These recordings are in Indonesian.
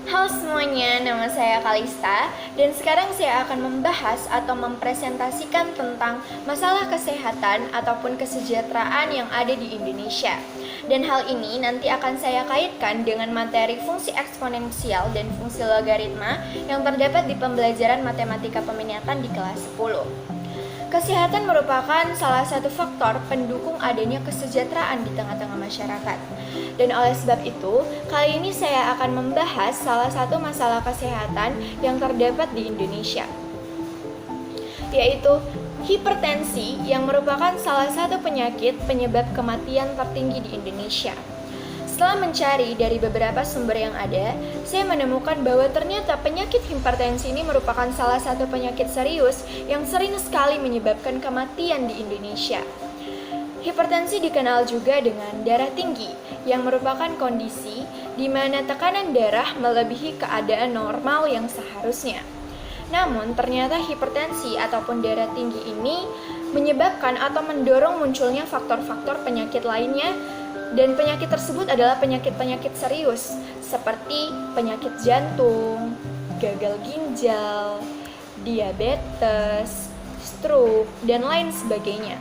Halo semuanya, nama saya Kalista dan sekarang saya akan membahas atau mempresentasikan tentang masalah kesehatan ataupun kesejahteraan yang ada di Indonesia. Dan hal ini nanti akan saya kaitkan dengan materi fungsi eksponensial dan fungsi logaritma yang terdapat di pembelajaran matematika peminatan di kelas 10. Kesehatan merupakan salah satu faktor pendukung adanya kesejahteraan di tengah-tengah masyarakat. Dan oleh sebab itu, kali ini saya akan membahas salah satu masalah kesehatan yang terdapat di Indonesia, yaitu hipertensi yang merupakan salah satu penyakit penyebab kematian tertinggi di Indonesia. Setelah mencari dari beberapa sumber yang ada, saya menemukan bahwa ternyata penyakit hipertensi ini merupakan salah satu penyakit serius yang sering sekali menyebabkan kematian di Indonesia. Hipertensi dikenal juga dengan darah tinggi, yang merupakan kondisi di mana tekanan darah melebihi keadaan normal yang seharusnya. Namun, ternyata hipertensi ataupun darah tinggi ini menyebabkan atau mendorong munculnya faktor-faktor penyakit lainnya, dan penyakit tersebut adalah penyakit-penyakit serius seperti penyakit jantung, gagal ginjal, diabetes, stroke, dan lain sebagainya.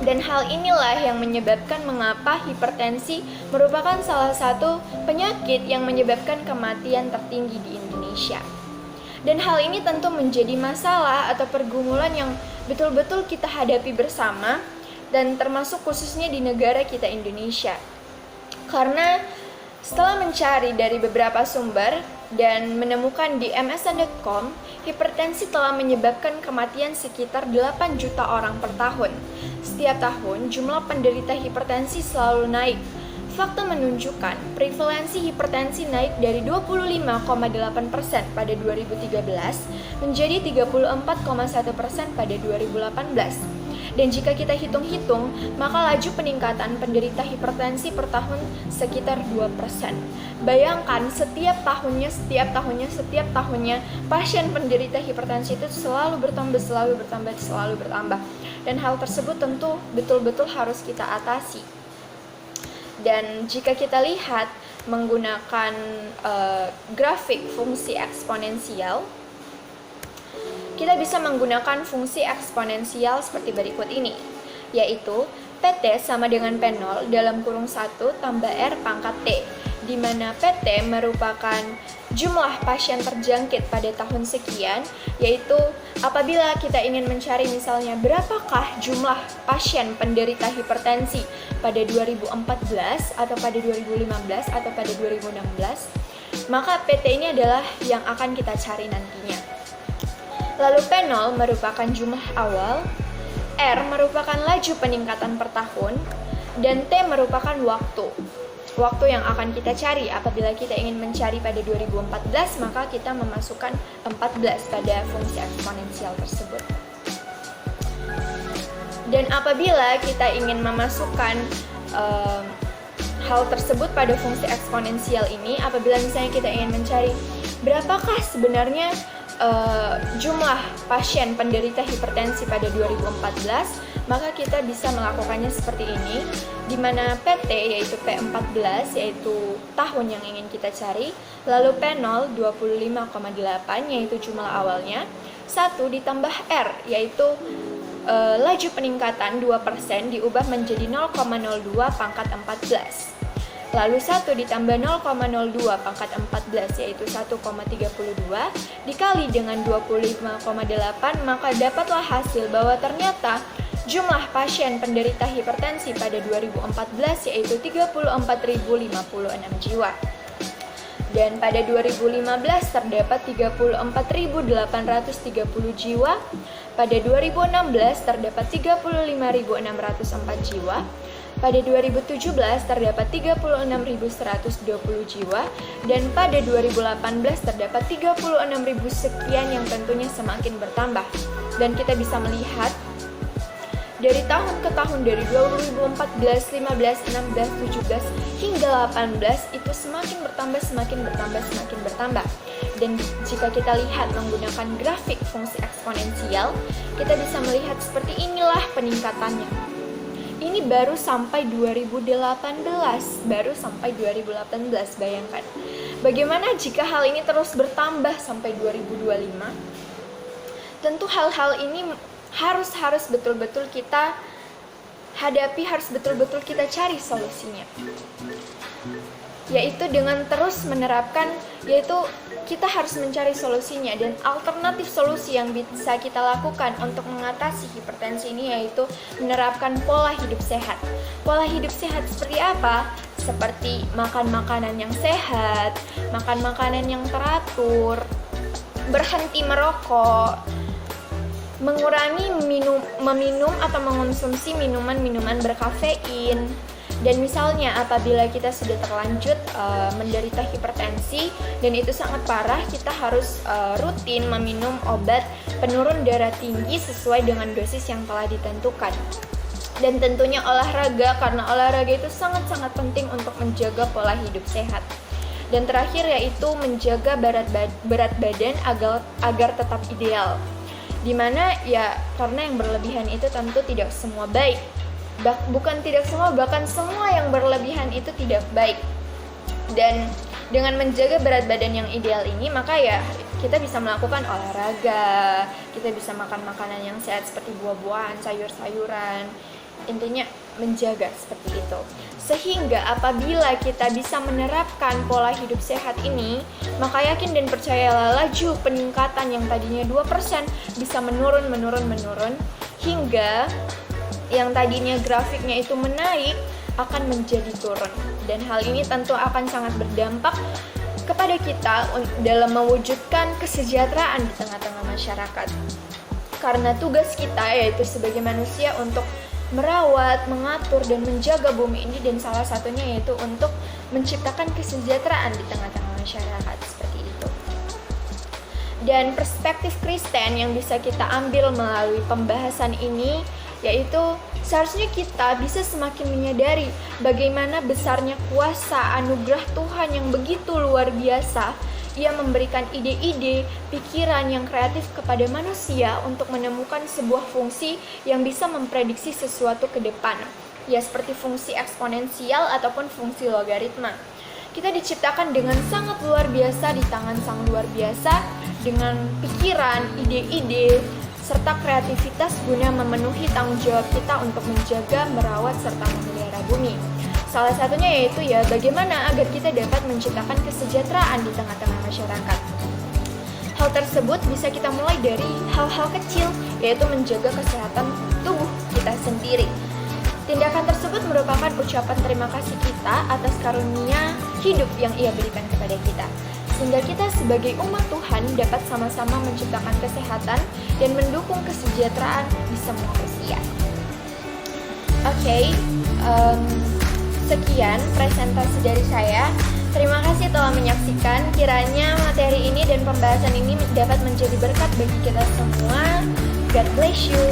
Dan hal inilah yang menyebabkan mengapa hipertensi merupakan salah satu penyakit yang menyebabkan kematian tertinggi di Indonesia. Dan hal ini tentu menjadi masalah atau pergumulan yang betul-betul kita hadapi bersama, dan termasuk khususnya di negara kita Indonesia. Karena setelah mencari dari beberapa sumber dan menemukan di msn.com, hipertensi telah menyebabkan kematian sekitar 8 juta orang per tahun. Setiap tahun, jumlah penderita hipertensi selalu naik. Fakta menunjukkan prevalensi hipertensi naik dari 25,8% pada 2013 menjadi 34,1% pada 2018. Dan jika kita hitung-hitung, maka laju peningkatan penderita hipertensi per tahun sekitar 2%. Bayangkan setiap tahunnya pasien penderita hipertensi itu selalu bertambah. Dan hal tersebut tentu betul-betul harus kita atasi. Dan jika kita lihat menggunakan grafik fungsi eksponensial, kita bisa menggunakan fungsi eksponensial seperti berikut ini, yaitu PT sama dengan P0 dalam kurung 1 tambah R pangkat T, di mana PT merupakan jumlah pasien terjangkit pada tahun sekian, yaitu apabila kita ingin mencari misalnya berapakah jumlah pasien penderita hipertensi pada 2014 atau pada 2015 atau pada 2016, maka PT ini adalah yang akan kita cari nantinya. Lalu P0 merupakan jumlah awal, R merupakan laju peningkatan per tahun, dan T merupakan waktu yang akan kita cari. Apabila kita ingin mencari pada 2014, maka kita memasukkan 14 pada fungsi eksponensial tersebut. Dan apabila kita ingin memasukkan hal tersebut pada fungsi eksponensial ini, apabila misalnya kita ingin mencari berapakah sebenarnya jumlah pasien penderita hipertensi pada 2014, maka kita bisa melakukannya seperti ini, di mana PT yaitu P14 yaitu tahun yang ingin kita cari, lalu P0 25,8 yaitu jumlah awalnya, 1 ditambah R yaitu laju peningkatan 2% diubah menjadi 0,02 pangkat 14. Lalu 1 ditambah 0,02 pangkat 14 yaitu 1,32 dikali dengan 25,8, maka dapatlah hasil bahwa ternyata jumlah pasien penderita hipertensi pada 2014 yaitu 34.056 jiwa. Dan pada 2015 terdapat 34.830 jiwa, pada 2016 terdapat 35.604 jiwa, pada 2017 terdapat 36.120 jiwa, dan pada 2018 terdapat 36.000 sekian yang tentunya semakin bertambah. Dan kita bisa melihat dari tahun ke tahun, dari 2014, 15, 16, 17 hingga 18 itu semakin bertambah. Dan jika kita lihat menggunakan grafik fungsi eksponensial, kita bisa melihat seperti inilah peningkatannya. Ini baru sampai 2018, bayangkan. Bagaimana jika hal ini terus bertambah sampai 2025? Tentu hal-hal ini harus betul-betul kita hadapi, harus betul-betul kita cari solusinya. Yaitu dengan terus menerapkan, yaitu kita harus mencari solusinya, dan alternatif solusi yang bisa kita lakukan untuk mengatasi hipertensi ini yaitu menerapkan pola hidup sehat. Pola hidup sehat seperti apa? Seperti makan makanan yang sehat, makan makanan yang teratur, berhenti merokok, mengurangi meminum atau mengonsumsi minuman-minuman berkafein. Dan misalnya apabila kita sudah terlanjut menderita hipertensi dan itu sangat parah, kita harus rutin meminum obat penurun darah tinggi sesuai dengan dosis yang telah ditentukan. Dan tentunya olahraga, karena olahraga itu sangat-sangat penting untuk menjaga pola hidup sehat. Dan terakhir yaitu menjaga berat badan agar tetap ideal. Dimana ya karena yang berlebihan itu tentu tidak semua baik. Bukan tidak semua, bahkan semua yang berlebihan itu tidak baik. Dan dengan menjaga berat badan yang ideal ini, maka ya kita bisa melakukan olahraga, kita bisa makan makanan yang sehat seperti buah-buahan, sayur-sayuran. Intinya menjaga seperti itu. Sehingga apabila kita bisa menerapkan pola hidup sehat ini, maka yakin dan percayalah laju peningkatan yang tadinya 2% bisa menurun hingga yang tadinya grafiknya itu menaik akan menjadi turun. Dan hal ini tentu akan sangat berdampak kepada kita dalam mewujudkan kesejahteraan di tengah-tengah masyarakat. Karena tugas kita yaitu sebagai manusia untuk merawat, mengatur, dan menjaga bumi ini, dan salah satunya yaitu untuk menciptakan kesejahteraan di tengah-tengah masyarakat seperti itu. Dan perspektif Kristen yang bisa kita ambil melalui pembahasan ini yaitu seharusnya kita bisa semakin menyadari bagaimana besarnya kuasa anugerah Tuhan yang begitu luar biasa. Ia memberikan ide-ide, pikiran yang kreatif kepada manusia untuk menemukan sebuah fungsi yang bisa memprediksi sesuatu ke depan. Ya seperti fungsi eksponensial ataupun fungsi logaritma. Kita diciptakan dengan sangat luar biasa di tangan Sang Luar Biasa, dengan pikiran, ide-ide, serta kreativitas guna memenuhi tanggung jawab kita untuk menjaga, merawat, serta memelihara bumi. Salah satunya yaitu ya bagaimana agar kita dapat menciptakan kesejahteraan di tengah-tengah masyarakat. Hal tersebut bisa kita mulai dari hal-hal kecil, yaitu menjaga kesehatan tubuh kita sendiri. Tindakan tersebut merupakan ucapan terima kasih kita atas karunia hidup yang Ia berikan kepada kita. Sehingga kita sebagai umat Tuhan dapat sama-sama menciptakan kesehatan dan mendukung kesejahteraan di semua usia. Oke, sekian presentasi dari saya. Terima kasih telah menyaksikan. Kiranya materi ini dan pembahasan ini dapat menjadi berkat bagi kita semua. God bless you.